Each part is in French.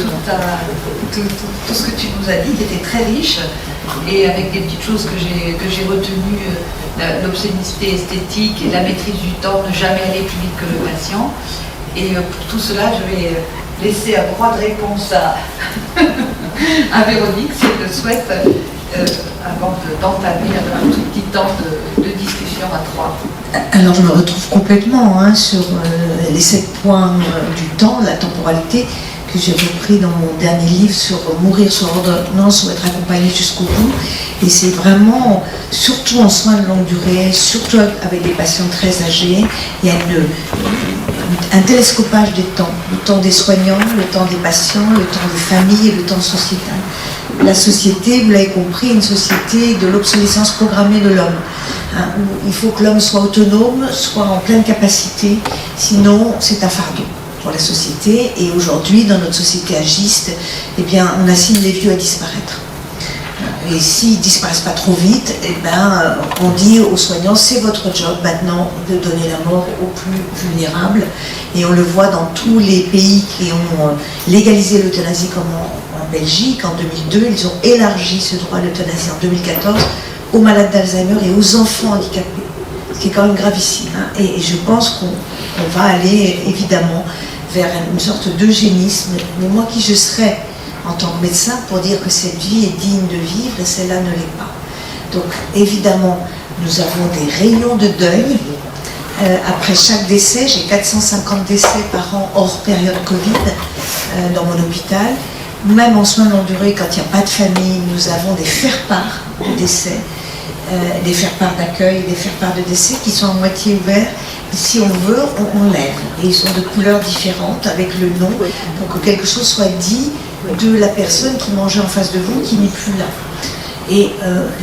tout ce que tu nous as dit, qui était très riche, et avec des petites choses que j'ai retenues, l'obscénité esthétique et la maîtrise du temps, ne jamais aller plus vite que le patient. Et pour tout cela, je vais laisser un droit de réponse à Véronique, si elle le souhaite, avant d'entamer un tout petit temps de discussion à trois. Alors je me retrouve complètement sur les 7 points du temps, la temporalité, que j'ai repris dans mon dernier livre sur mourir sur ordonnance ou être accompagné jusqu'au bout. Et c'est vraiment, surtout en soins de longue durée, surtout avec des patients très âgés, il y a un télescopage des temps. Le temps des soignants, le temps des patients, le temps des familles et le temps sociétal. La société, vous l'avez compris, une société de l'obsolescence programmée de l'homme. Où il faut que l'homme soit autonome, soit en pleine capacité, sinon c'est un fardeau pour la société. Et aujourd'hui, dans notre société agiste, eh bien, on assigne les vieux à disparaître. Et s'ils ne disparaissent pas trop vite, eh ben, on dit aux soignants, c'est votre job maintenant de donner la mort aux plus vulnérables. Et on le voit dans tous les pays qui ont légalisé l'euthanasie, comme en Belgique. En 2002, ils ont élargi ce droit à l'euthanasie en 2014 aux malades d'Alzheimer et aux enfants handicapés, ce qui est quand même gravissime. Et je pense qu'on va aller évidemment vers une sorte d'eugénisme. Mais moi, qui je serais en tant que médecin pour dire que cette vie est digne de vivre et celle-là ne l'est pas. Donc évidemment, nous avons des réunions de deuil. Après chaque décès, j'ai 450 décès par an hors période Covid dans mon hôpital. Même en soins longue durée, quand il n'y a pas de famille, nous avons des faire-part de décès, des faire-part d'accueil, des faire-part de décès qui sont à moitié ouverts. Et si on veut, on lève. Et ils sont de couleurs différentes avec le nom, pour que quelque chose soit dit de la personne qui mangeait en face de vous, qui n'est plus là. Et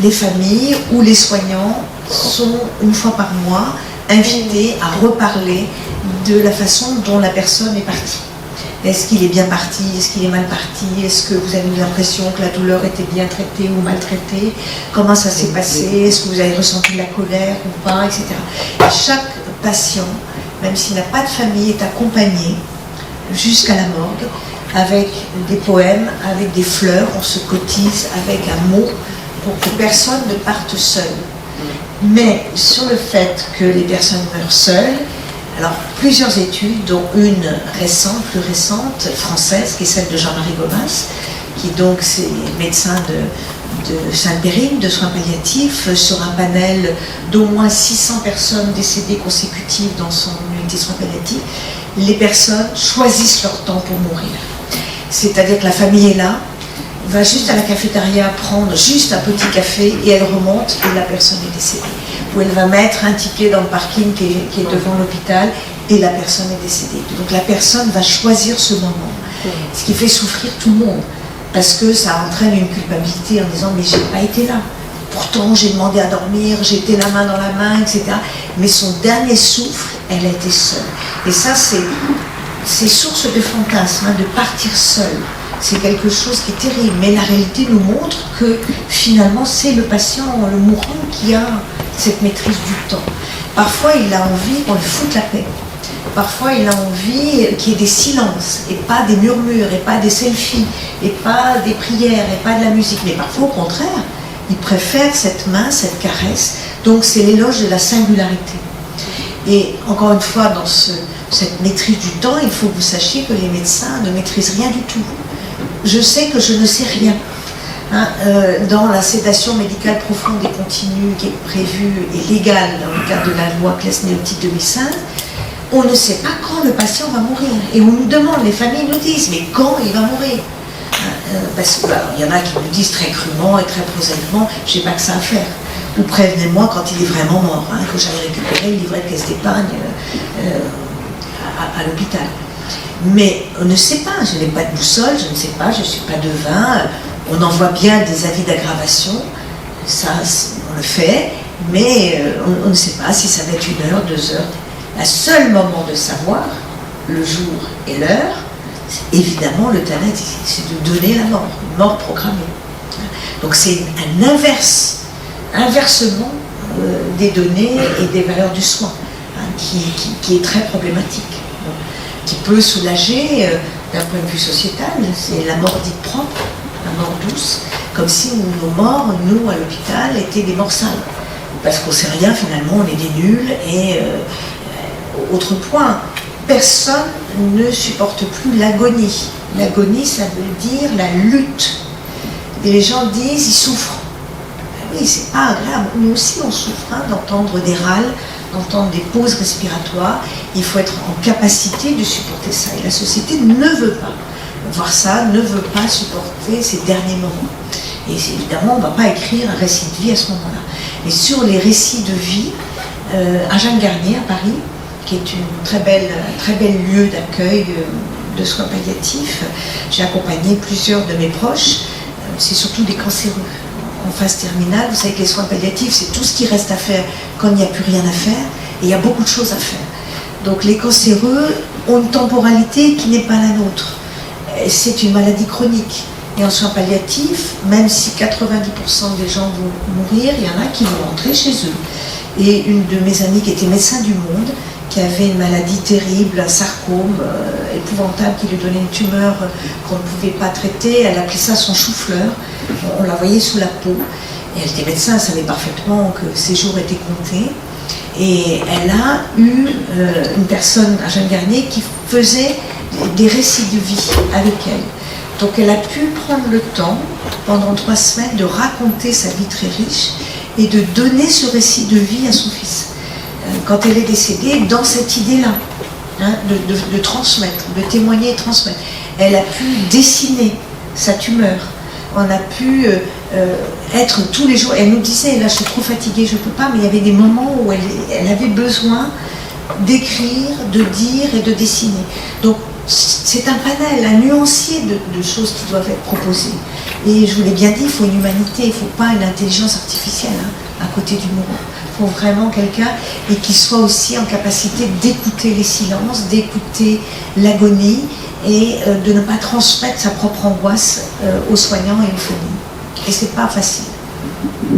les familles ou les soignants sont, une fois par mois, invités à reparler de la façon dont la personne est partie. Est-ce qu'il est bien parti? Est-ce qu'il est mal parti? Est-ce que vous avez eu l'impression que la douleur était bien traitée ou maltraitée? Comment ça s'est passé? Est-ce que vous avez ressenti de la colère ou pas, etc. Et chaque patient, même s'il n'a pas de famille, est accompagné jusqu'à la morgue avec des poèmes, avec des fleurs. On se cotise avec un mot pour que personne ne parte seul. Mais sur le fait que les personnes meurent seules, alors, plusieurs études, dont une récente, plus récente, française, qui est celle de Jean-Marie Gomas, qui donc c'est médecin de Sainte-Périne, de soins palliatifs, sur un panel d'au moins 600 personnes décédées consécutives dans son unité de soins palliatifs. Les personnes choisissent leur temps pour mourir. C'est-à-dire que la famille est là, va juste à la cafétéria prendre juste un petit café et elle remonte et la personne est décédée. Ou elle va mettre un ticket dans le parking qui est devant l'hôpital et la personne est décédée. Donc la personne va choisir ce moment, ce qui fait souffrir tout le monde, parce que ça entraîne une culpabilité en disant mais j'ai pas été là. Pourtant j'ai demandé à dormir, j'étais la main dans la main, etc. Mais son dernier souffle, elle a été seule. Et ça c'est source de fantasme, de partir seule. C'est quelque chose qui est terrible, mais la réalité nous montre que finalement c'est le patient, le mourant qui a cette maîtrise du temps. Parfois il a envie qu'on lui foute la paix. Parfois il a envie qu'il y ait des silences, et pas des murmures, et pas des selfies, et pas des prières, et pas de la musique. Mais parfois au contraire, il préfère cette main, cette caresse. Donc c'est l'éloge de la singularité. Et encore une fois, dans cette maîtrise du temps, il faut que vous sachiez que les médecins ne maîtrisent rien du tout. Je sais que je ne sais rien. Dans la sédation médicale profonde et continue qui est prévue et légale dans le cadre de la loi Claes-Néotite 2005, on ne sait pas quand le patient va mourir. Et on nous demande, les familles nous disent, mais quand il va mourir? Parce qu'il y en a qui nous disent très crûment et très prosaïquement, je n'ai pas que ça à faire. Ou prévenez-moi quand il est vraiment mort, que j'aille récupérer le livret de caisse d'épargne à l'hôpital. Mais on ne sait pas, je n'ai pas de boussole, je ne sais pas, je ne suis pas devin, on envoie bien des avis d'aggravation, ça on le fait, mais on ne sait pas si ça va être 1 heure, 2 heures. Le seul moment de savoir, le jour et l'heure, c'est évidemment l'euthanasie, c'est de donner la mort, une mort programmée. Donc c'est un inversement des données et des valeurs du soin, qui est très problématique. Qui peut soulager d'un point de vue sociétal, c'est la mort dite propre, la mort douce, comme si nos morts, nous, à l'hôpital, étaient des morts sales. Parce qu'on ne sait rien, finalement, on est des nuls. Et autre point, personne ne supporte plus l'agonie. L'agonie, ça veut dire la lutte. Et les gens disent, ils souffrent. Ben oui, c'est pas agréable. Nous aussi, on souffre d'entendre des râles, d'entendre des pauses respiratoires. Il faut être en capacité de supporter ça. Et la société ne veut pas voir ça, ne veut pas supporter ces derniers moments. Et évidemment, on ne va pas écrire un récit de vie à ce moment-là. Mais sur les récits de vie, à Jeanne Garnier, à Paris, qui est un très bel lieu d'accueil de soins palliatifs, j'ai accompagné plusieurs de mes proches. C'est surtout des cancéreux en phase terminale. Vous savez que les soins palliatifs, c'est tout ce qui reste à faire quand il n'y a plus rien à faire. Et il y a beaucoup de choses à faire. Donc les cancéreux ont une temporalité qui n'est pas la nôtre. C'est une maladie chronique. Et en soins palliatifs, même si 90% des gens vont mourir, il y en a qui vont rentrer chez eux. Et une de mes amies qui était médecin du monde, qui avait une maladie terrible, un sarcome épouvantable qui lui donnait une tumeur qu'on ne pouvait pas traiter, elle appelait ça son chou-fleur, on la voyait sous la peau. Et elle était médecin, elle savait parfaitement que ses jours étaient comptés. Et elle a eu une personne à Jeanne Garnier qui faisait des récits de vie avec elle. Donc elle a pu prendre le temps, pendant 3 semaines, de raconter sa vie très riche et de donner ce récit de vie à son fils. Quand elle est décédée, dans cette idée-là, de transmettre, de témoigner et transmettre. Elle a pu dessiner sa tumeur. On a pu être tous les jours. Elle nous disait, là je suis trop fatiguée, je ne peux pas, mais il y avait des moments où elle avait besoin d'écrire, de dire et de dessiner. Donc c'est un panel, un nuancier de choses qui doivent être proposées. Et je vous l'ai bien dit, il faut une humanité, il ne faut pas une intelligence artificielle à côté du mourant. Il faut vraiment quelqu'un et qui soit aussi en capacité d'écouter les silences, d'écouter l'agonie et de ne pas transmettre sa propre angoisse aux soignants et aux familles. Et c'est pas facile. Un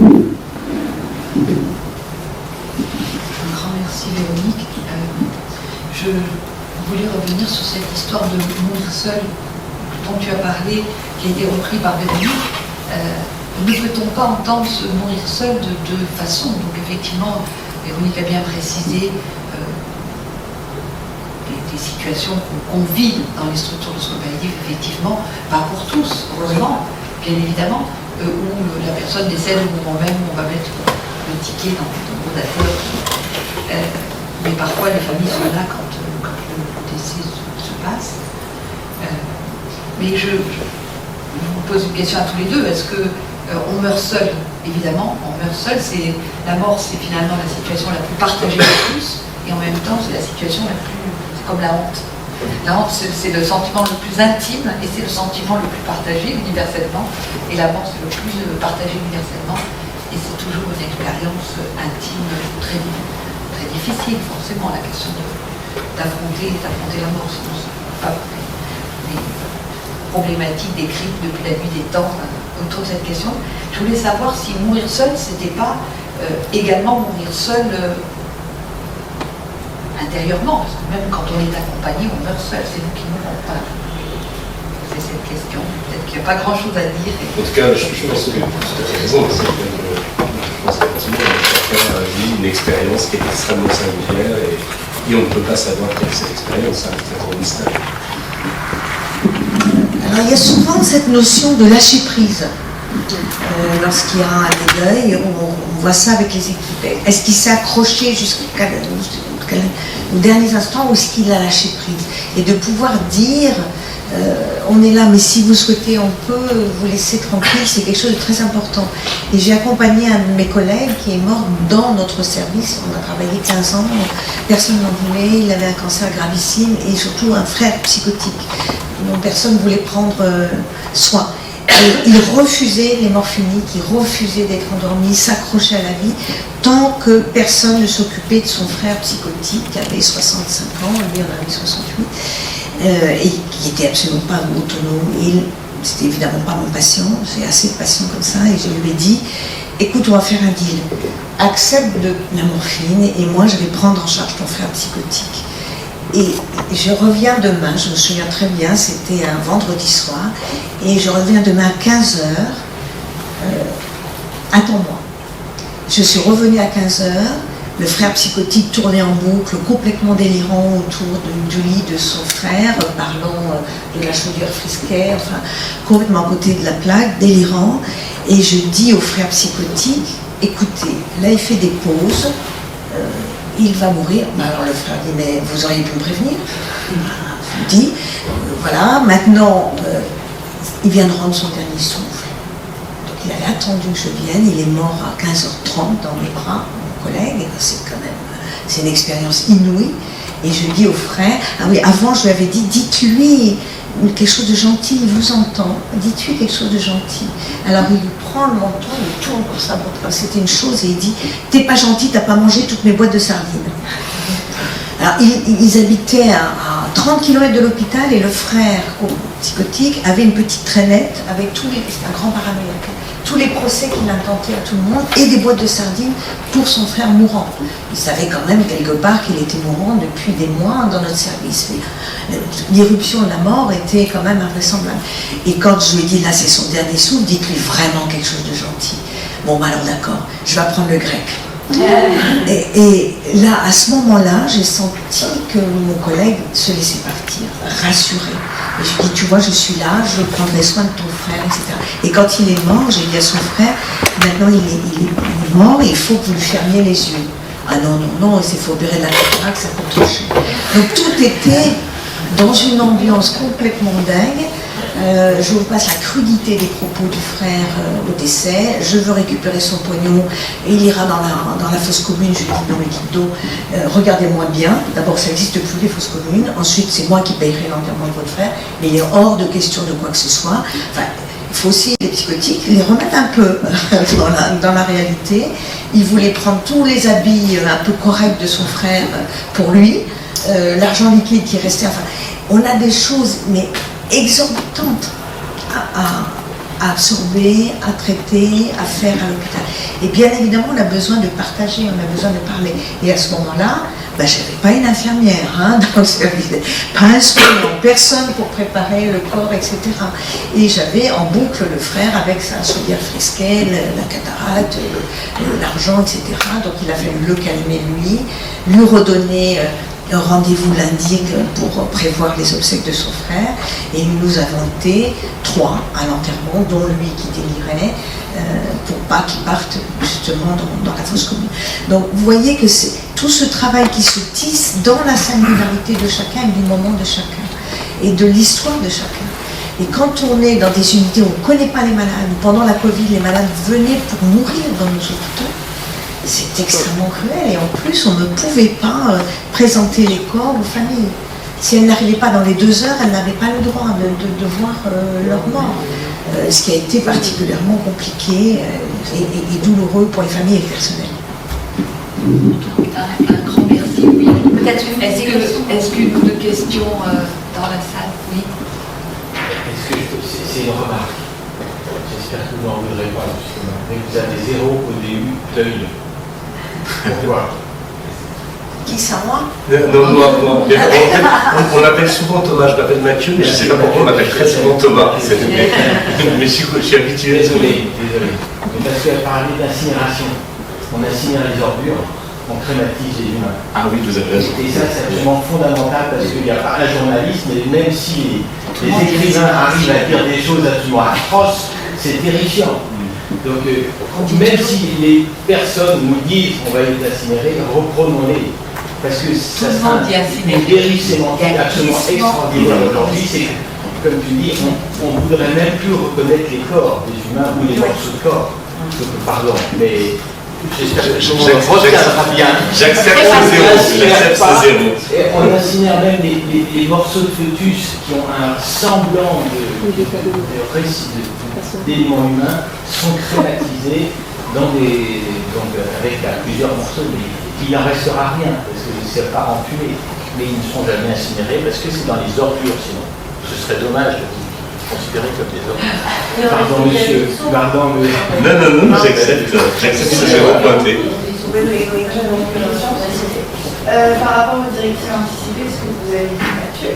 grand merci Véronique. Je voulais revenir sur cette histoire de mourir seul dont tu as parlé, qui a été repris par Véronique. Ne peut-on pas entendre se mourir seul de deux façons? Donc effectivement, Véronique a bien précisé des situations qu'on vit dans les structures de soins palliatifs, effectivement, pas pour tous, heureusement, bien évidemment, où la personne décède au moment même où on va mettre le ticket dans le rodateur. Mais parfois les familles sont là quand le décès se passe. Mais je vous pose une question à tous les deux. Est-ce que on meurt seul? Évidemment, on meurt seul. La mort, c'est finalement la situation la plus partagée de tous, et en même temps, c'est la situation la plus... C'est comme la honte. La honte, c'est le sentiment le plus intime, et c'est le sentiment le plus partagé universellement. Et la mort, c'est le plus partagé universellement, et c'est toujours une expérience intime très, très difficile, forcément, la question d'affronter la mort, sinon ça ne va pas. Les problématiques décrites depuis la nuit des temps autour de cette question. Je voulais savoir si mourir seul, c'était pas également mourir seul intérieurement, parce que même quand on est accompagné, on meurt seul, c'est nous qui ne mourons pas. C'est cette question. Peut-être qu'il n'y a pas grand-chose à dire. En tout cas, je pense que tu as raison. Je pense qu'effectivement, chacun vit une expérience qui est extrêmement singulière et on ne peut pas savoir quelle est cette expérience, ça reste un gros mystère. Alors il y a souvent cette notion de lâcher prise. Lorsqu'il y a un deuil, on voit ça avec les équipes. Est-ce qu'il s'est accroché jusqu'au dernier instant ou est-ce qu'il a lâché prise? Et de pouvoir dire, on est là, mais si vous souhaitez, on peut vous laisser tranquille, c'est quelque chose de très important. Et j'ai accompagné un de mes collègues qui est mort dans notre service. On a travaillé 15 ans, personne n'en voulait, il avait un cancer gravissime et surtout un frère psychotique dont personne ne voulait prendre soin. Et il refusait les morphiniques, il refusait d'être endormi, il s'accrochait à la vie, tant que personne ne s'occupait de son frère psychotique, qui avait 65 ans, lui en avait 68, et qui n'était absolument pas autonome. Et c'était évidemment pas mon patient, j'ai assez de patients comme ça, et je lui ai dit, écoute, on va faire un deal, accepte de la morphine, et moi je vais prendre en charge ton frère psychotique. Et je reviens demain, je me souviens très bien, c'était un vendredi soir, et je reviens demain à 15h. Attends-moi. Je suis revenue à 15h, le frère psychotique tournait en boucle, complètement délirant autour du lit de son frère, parlant de la chaudière Frisquet, enfin, complètement à côté de la plaque, délirant. Et je dis au frère psychotique, écoutez, là il fait des pauses, il va mourir. Alors le frère dit, mais vous auriez pu me prévenir. Je dis, voilà, maintenant, il vient de rendre son dernier souffle. Donc il avait attendu que je vienne, il est mort à 15h30 dans mes bras, mon collègue, c'est une expérience inouïe. Et je dis au frère, ah oui, avant je lui avais dit, dites-lui quelque chose de gentil, il vous entend, dites-lui quelque chose de gentil. Alors il lui prend le menton, il tourne pour sa boîte, c'était une chose, et il dit, t'es pas gentil, t'as pas mangé toutes mes boîtes de sardines. Alors ils habitaient à 30 km de l'hôpital, et le frère psychotique avait une petite traînette avec c'était un grand paranoïaque, tous les procès qu'il intentait à tout le monde, et des boîtes de sardines pour son frère mourant. Il savait quand même quelque part qu'il était mourant depuis des mois dans notre service. L'irruption de la mort était quand même invraisemblable. Et quand je lui ai dit, là c'est son dernier souffle, dites-lui vraiment quelque chose de gentil. Bon, bah alors d'accord, je vais apprendre le grec. Et là, à ce moment-là, j'ai senti que mon collègue se laissait partir, rassuré. Et je lui ai dit, tu vois, je suis là, je prendrai soin de ton frère, etc. Et quand il est mort, j'ai dit à son frère, maintenant il est mort, et il faut que vous lui fermiez les yeux. Ah non, non, non, il faut opérer de la cataracte, ça coûte trop cher. Donc tout était dans une ambiance complètement dingue. Je vous passe la crudité des propos du frère au décès. Je veux récupérer son pognon et il ira dans la fosse commune. Je lui dis non, Guido, regardez-moi bien. D'abord, ça n'existe plus les fosses communes. Ensuite, c'est moi qui payerai l'enterrement de votre frère. Mais il est hors de question de quoi que ce soit. Enfin, il faut aussi, les psychotiques, les remettre un peu dans la réalité. Il voulait prendre tous les habits un peu corrects de son frère pour lui. L'argent liquide qui restait. Enfin, on a des choses, mais exorbitantes à absorber, à traiter, à faire à l'hôpital. Et bien évidemment, on a besoin de partager, on a besoin de parler. Et à ce moment-là, je n'avais pas une infirmière dans le service, pas un soignant, personne pour préparer le corps, etc. Et j'avais en boucle le frère avec sa chaudière Frisquet, la cataracte, l'argent, etc. Donc il a fallu le calmer lui redonner un rendez-vous lundi pour prévoir les obsèques de son frère, et nous avons été 3 à l'enterrement, dont lui qui délirait, pour pas qu'il parte justement dans la fosse commune. Donc vous voyez que c'est tout ce travail qui se tisse dans la singularité de chacun et du moment de chacun, et de l'histoire de chacun. Et quand on est dans des unités où on ne connaît pas les malades, pendant la Covid, les malades venaient pour mourir dans nos hôpitaux, c'est extrêmement cruel, et en plus on ne pouvait pas présenter les corps aux familles. Si elles n'arrivaient pas dans les 2 heures, elles n'avaient pas le droit de voir leur mort. Ce qui a été particulièrement compliqué et douloureux pour les familles et le personnel. Un grand merci, oui. Est-ce qu'une ou deux questions dans la salle? Oui. C'est une remarque. J'espère que vous n'en voudrez pas, mais vous avez 0 au début d'œil. Pourquoi? Qui ça, moi? Non, moi. On l'appelle souvent Thomas, je m'appelle Mathieu, mais je ne sais pas pourquoi on m'appelle très souvent Thomas. Mais je suis habitué. Désolé. Mais parce qu'elle parlait d'incinération. On incinère les ordures, on crématise les humains. Ah oui, vous avez raison. Et ça, c'est absolument fondamental, parce qu'il n'y a pas un journaliste, mais même si les écrivains arrivent à dire des choses absolument atroces, c'est terrifiant. Donc, même si les personnes nous disent qu'on va les incinérer, reprenons-les. Parce que ça sera une dérive sémantique absolument extraordinaire aujourd'hui. C'est, comme tu dis, on ne voudrait même plus reconnaître les corps des humains ou les morceaux de corps. Pardon, mais j'accepte ce 0. On incinère même les morceaux de fœtus qui ont un semblant d'éléments humains, sont crématisés avec plusieurs morceaux, mais il n'en restera rien, parce que c'est pas empumé, mais ils ne seront jamais incinérés, parce que c'est dans les ordures, sinon. Ce serait dommage de vous considérer comme des ordures. Pardon, monsieur. Pardon, Non, j'accepte ce que vous pointez. Par rapport aux directives anticipées, ce que vous avez dit, Mathieu,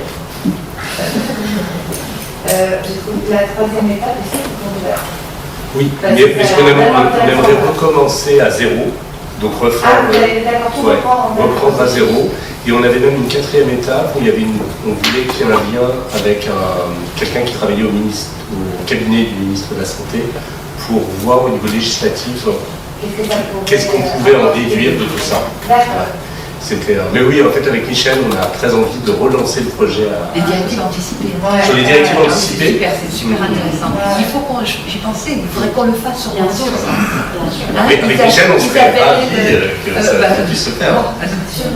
la troisième étape, c'est qu'on doit. Oui, mais puisqu'on aimerait recommencer à zéro, donc reprendre à zéro. Et on avait même une quatrième étape où on voulait qu'il y ait un lien avec quelqu'un qui travaillait au cabinet du ministre de la Santé pour voir au niveau législatif qu'est-ce qu'on pouvait en déduire de tout ça. D'accord. Mais oui, en fait, avec Michel, on a très envie de relancer le projet Les directives anticipées. Sur les directives anticipées. C'est super intéressant. Il faut j'y pensais, il faudrait qu'on le fasse sur bien sûr. Avec Michel, on serait ravis que ça puisse se faire. Sur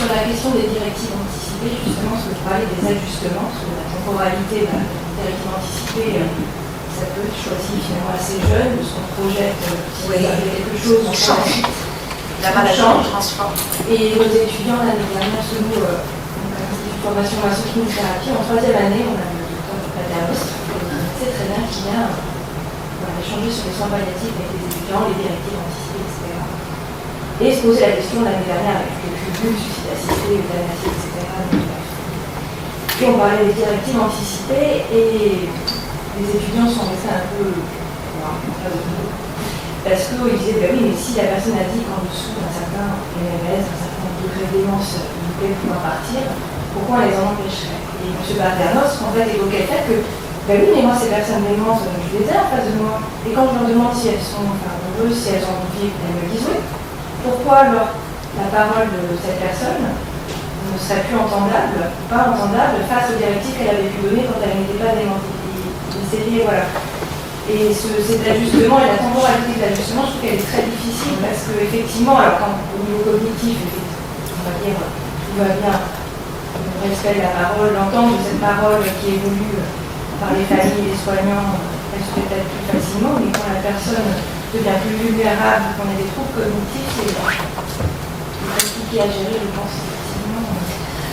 la question des directives anticipées, justement, ce que tu parlais des ajustements, sur la temporalité de la directive anticipée, ça peut être choisi finalement assez jeune, de ce qu'on projette, si vous avez quelque chose, on change. La maladie transforme. Et nos étudiants, l'année dernière, chez nous, formation masso-kinésithérapie, en troisième année, on a le docteur Paternos, qui sait très bien qu'il y a échangé sur les soins palliatifs avec les étudiants, les directives anticipées, etc. Et se poser la question l'année dernière avec le cumul, suicide assisté, euthanasie, etc. Et on parlait des directives anticipées et les étudiants sont restés un peu parce qu'ils disaient, ben oui, mais si la personne a dit qu'en dessous d'un certain MMS, un certain degré de démence, il voulait pouvoir partir, pourquoi on les en empêcherait? Et M. Paternos, en fait, évoquait le fait que, ben oui, mais moi, ces personnes démentes, je les ai en face de moi. Et quand je leur demande si elles sont heureuses, si elles ont envie, elles me disent oui. Pourquoi alors la parole de cette personne ne serait plus entendable, pas entendable, face aux directives qu'elle avait pu donner quand elle n'était pas démente? Voilà. Et cet ajustement et la temporalité de l'ajustement, je trouve qu'elle est très difficile parce qu'effectivement, alors quand au niveau cognitif, on va dire, tout va bien, on respecte la parole, l'entente de cette parole qui évolue par les familles et les soignants, elle se fait peut-être plus facilement, mais quand la personne devient plus vulnérable, qu'on a des troubles cognitifs, c'est compliqué à gérer, je pense, effectivement.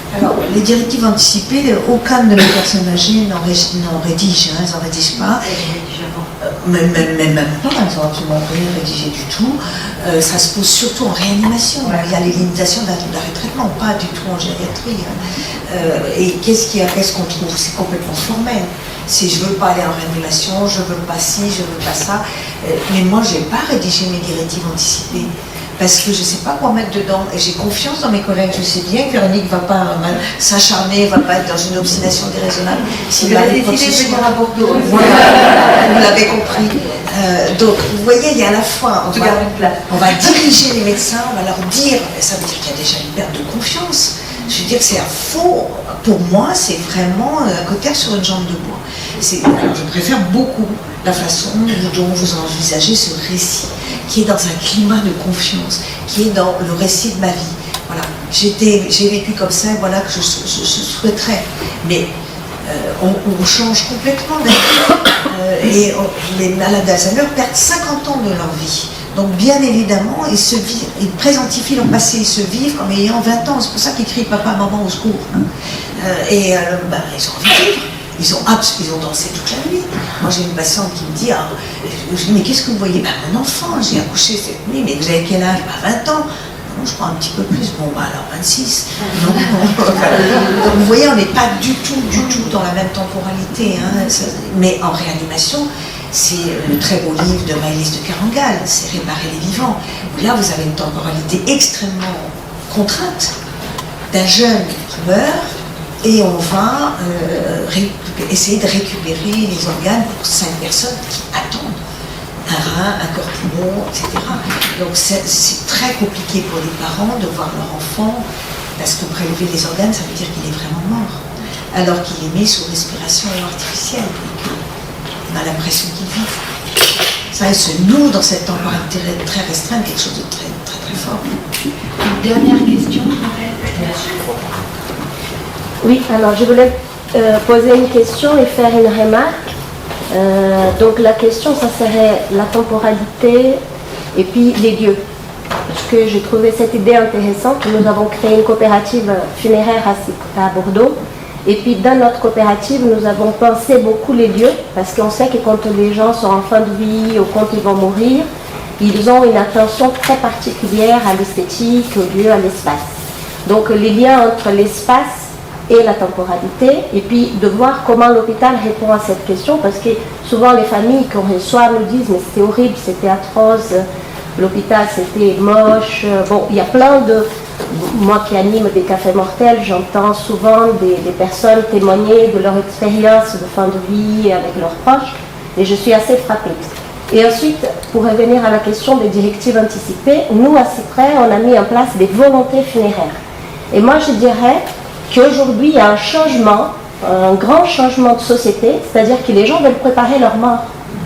Alors, les directives anticipées, aucune de mes personnes âgées n'en rédige, elles n'en rédigent pas. Même pas, elles n'ont absolument rien rédigé du tout. Ça se pose surtout en réanimation. Il y a les limitations d'arrêt de traitement, pas du tout en gériatrie. Et qu'est-ce qu'on trouve? C'est complètement formel. Si je ne veux pas aller en réanimation, je ne veux pas ci, je ne veux pas ça. Mais moi, je n'ai pas rédigé mes directives anticipées. Parce que je ne sais pas quoi mettre dedans. Et j'ai confiance dans mes collègues. Je sais bien que Véronique ne va pas s'acharner, ne va pas être dans une obstination déraisonnable. Si vous avez décidé de venir à Bordeaux. Voilà, vous l'avez compris. Donc, vous voyez, il y a à la fois, on va diriger les médecins, on va leur dire, ça veut dire qu'il y a déjà une perte de confiance. Je veux dire que c'est un faux, pour moi, c'est vraiment un cotère sur une jambe de bois. Je préfère beaucoup la façon dont vous envisagez ce récit, qui est dans un climat de confiance, qui est dans le récit de ma vie. Voilà, j'ai vécu comme ça, voilà que je souhaiterais. Mais on change complètement d'avis. Et les malades d'Alzheimer perdent 50 ans de leur vie. Donc bien évidemment, ils présentifient leur passé, ils se vivent comme ayant 20 ans. C'est pour ça qu'ils crient papa, maman au secours. Ils ont envie de vivre. Ils ont dansé toute la nuit. Moi j'ai une patiente qui me dit, je dis, mais qu'est-ce que vous voyez? Mon enfant, j'ai accouché cette nuit, mais vous avez quel âge? 20 ans. Non, je crois un petit peu plus. Bon, alors 26. Non. Donc vous voyez, on n'est pas du tout dans la même temporalité. Mais en réanimation, c'est le très beau livre de Maëlys de Carangal, c'est Réparer les vivants. Là, vous avez une temporalité extrêmement contrainte d'un jeune qui meurt et on va essayer de récupérer les organes pour 5 personnes qui attendent un rein, un corps poumon, etc. Donc c'est très compliqué pour les parents de voir leur enfant, parce que prélever les organes, ça veut dire qu'il est vraiment mort, alors qu'il est mis sous respiration artificielle. On a l'impression qu'il vit. Ça, il se noue dans cette temporalité très restreinte, quelque chose de très, très, très fort. Une dernière question. Oui, alors je voulais poser une question et faire une remarque. Donc la question, ça serait la temporalité et puis les lieux. Parce que j'ai trouvé cette idée intéressante. Nous avons créé une coopérative funéraire à Bordeaux. Et puis dans notre coopérative, nous avons pensé beaucoup les lieux, parce qu'on sait que quand les gens sont en fin de vie ou quand ils vont mourir, ils ont une attention très particulière à l'esthétique, au lieu, à l'espace. Donc les liens entre l'espace et la temporalité, et puis de voir comment l'hôpital répond à cette question, parce que souvent les familles qu'on reçoit nous disent mais c'était horrible, c'était atroce, l'hôpital c'était moche. Bon, il y a plein de... Moi qui anime des cafés mortels, j'entends souvent des personnes témoigner de leur expérience de fin de vie avec leurs proches, et je suis assez frappée. Et ensuite, pour revenir à la question des directives anticipées, nous à Cyprès, on a mis en place des volontés funéraires. Et moi je dirais qu'aujourd'hui il y a un changement, un grand changement de société, c'est-à-dire que les gens veulent préparer leur mort.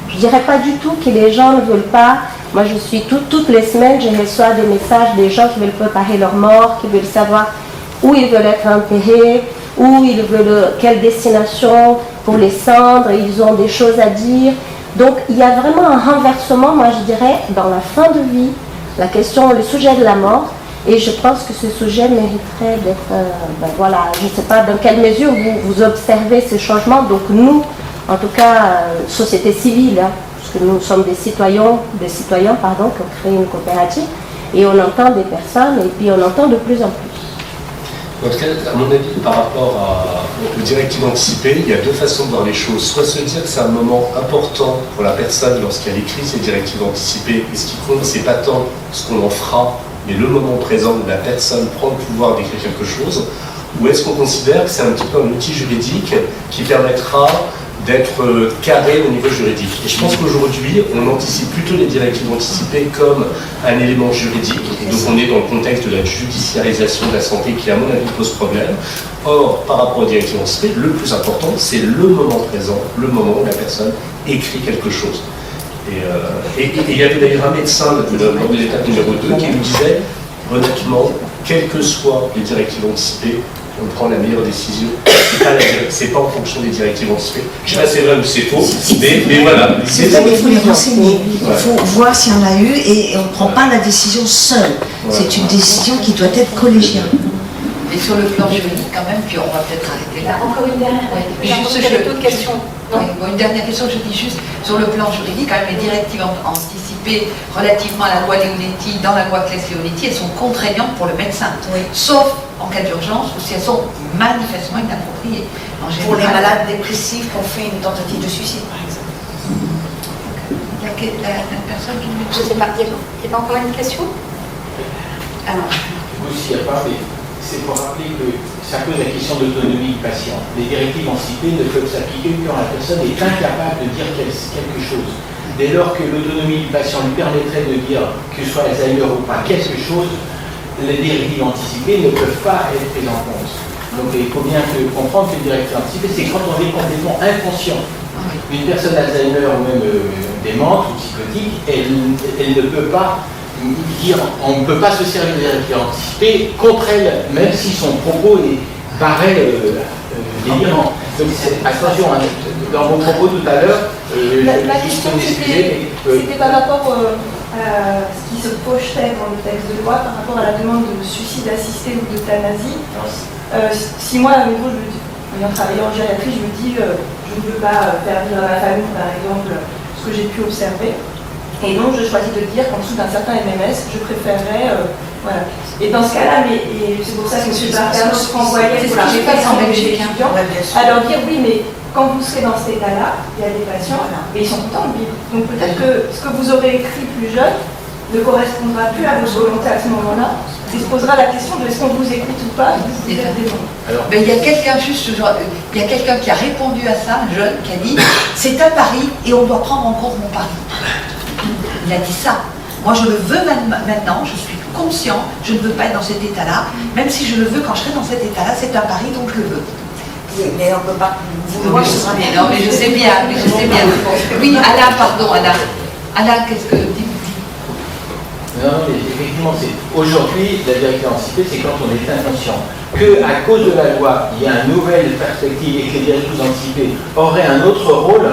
Je ne dirais pas du tout que les gens ne veulent pas. Moi je suis toutes les semaines, je reçois des messages des gens qui veulent préparer leur mort, qui veulent savoir où ils veulent être enterrés, où ils veulent, quelle destination pour les cendres, ils ont des choses à dire. Donc il y a vraiment un renversement, moi je dirais, dans la fin de vie, la question, le sujet de la mort. Et je pense que ce sujet mériterait d'être, voilà, je ne sais pas dans quelle mesure vous observez ces changements. Donc nous, en tout cas, société civile, hein, parce que nous sommes des citoyens, qui ont créé une coopérative, et on entend des personnes, et puis on entend de plus en plus. En tout cas, à mon avis, par rapport aux directives anticipées, il y a deux façons de voir les choses. Soit se dire que c'est un moment important pour la personne lorsqu'elle écrit ces directives anticipées, et ce qui compte, c'est pas tant ce qu'on en fera, mais le moment présent où la personne prend le pouvoir d'écrire quelque chose, ou est-ce qu'on considère que c'est un petit peu un outil juridique qui permettra d'être carré au niveau juridique. Et je pense qu'aujourd'hui, on anticipe plutôt les directives anticipées comme un élément juridique, donc on est dans le contexte de la judiciarisation de la santé qui, à mon avis, pose problème. Or, par rapport aux directives anticipées, le plus important, c'est le moment présent, le moment où la personne écrit quelque chose. Et il y avait d'ailleurs un médecin lors de l'étape numéro 2 qui nous disait, honnêtement, quelles que soient les directives anticipées, on prend la meilleure décision. C'est pas en fonction des directives anticipées. Je sais pas si c'est vrai ou c'est faux, mais voilà. C'est vrai qu'il faut les renseigner. Il faut voir s'il y en a eu et on ne prend pas la décision seule. C'est une décision qui doit être collégiale. Et sur le plan juridique, quand même, puis on va peut-être arrêter là. Encore une dernière question. Oui, bon, une dernière question, je dis juste, sur le plan juridique, quand même, les directives anticipées relativement à la loi Leonetti, dans la loi Claes-Leonetti, elles sont contraignantes pour le médecin, sauf en cas d'urgence ou si elles sont manifestement inappropriées. Pour les malades dépressifs qui ont fait une tentative de suicide, par exemple. La personne qui me... Je ne sais pas, il n'y a pas encore une question? Alors, aussi, à part, c'est pour rappeler que ça pose la question d'autonomie du patient. Les directives anticipées ne peuvent s'appliquer que quand la personne est incapable de dire quelque chose. Dès lors que l'autonomie du patient lui permettrait de dire, que ce soit Alzheimer ou pas, quelque chose, les directives anticipées ne peuvent pas être prises en compte. Donc il faut bien comprendre que les directives anticipées, c'est quand on est complètement inconscient. Une personne Alzheimer ou même démente ou psychotique, elle ne peut pas dire, on ne peut pas se servir des directives anticipées contre elle, même si son propos paraît délirant. Donc attention, dans vos propos tout à l'heure, la question c'était par rapport à ce qui se projetait dans le texte de loi par rapport à la demande de suicide assisté ou d'euthanasie. Si moi, à nouveau, ayant travaillé en gériatrie, je me dis, je ne veux pas faire vivre à ma famille, par exemple, ce que j'ai pu observer. Et donc, je choisis de dire qu'en dessous d'un certain MMS, je préférerais. Voilà. Et dans ce cas-là, et c'est pour ça que M. Barthernos renvoyait pour la réflexion des étudiants, à leur dire oui, mais quand vous serez dans cet état-là, il y a des patients et ils sont contents de vivre. Donc peut-être que ce que vous aurez écrit plus jeune ne correspondra plus à vos volontés à ce moment-là. Il se posera la question de est-ce qu'on vous écoute ou pas, vous êtes des noms. Mais il y a quelqu'un il y a quelqu'un qui a répondu à ça, un jeune, qui a dit c'est un pari et on doit prendre en compte mon pari. Il a dit ça. Moi je le veux maintenant, je suis conscient, je ne veux pas être dans cet état-là, même si je le veux quand je serai dans cet état-là, c'est un pari donc je le veux. Oui, mais on ne peut pas vous le dire. Non, mais je sais bien, Oui, Alain, pardon, Alain. Alain, qu'est-ce que dit? Non, mais effectivement, aujourd'hui, la directive anticipée, c'est quand on est inconscient. qu'à cause de la loi, il y a une nouvelle perspective et que les directives anticipées auraient un autre rôle,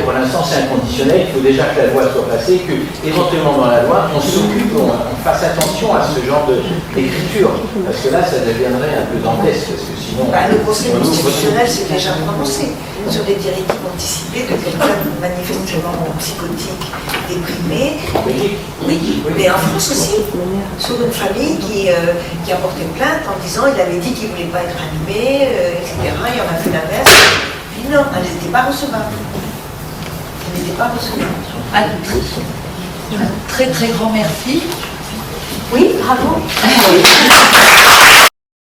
pour l'instant c'est inconditionnel, il faut déjà que la loi soit passée, que éventuellement dans la loi, on s'occupe, on fasse attention à ce genre d'écriture, parce que là ça deviendrait un peu dantesque, parce que sinon... Le Conseil constitutionnel s'est déjà prononcé sur les directives anticipées de quelqu'un manifestement psychotique, déprimé. Oui, mais en France aussi, sur une famille qui a porté plainte en disant il avait dit qu'il ne voulait pas être animé, etc. Il en a fait l'inverse. Puis non, elle n'était pas recevable. Elle n'était pas recevable. Un très très grand merci. Oui, bravo.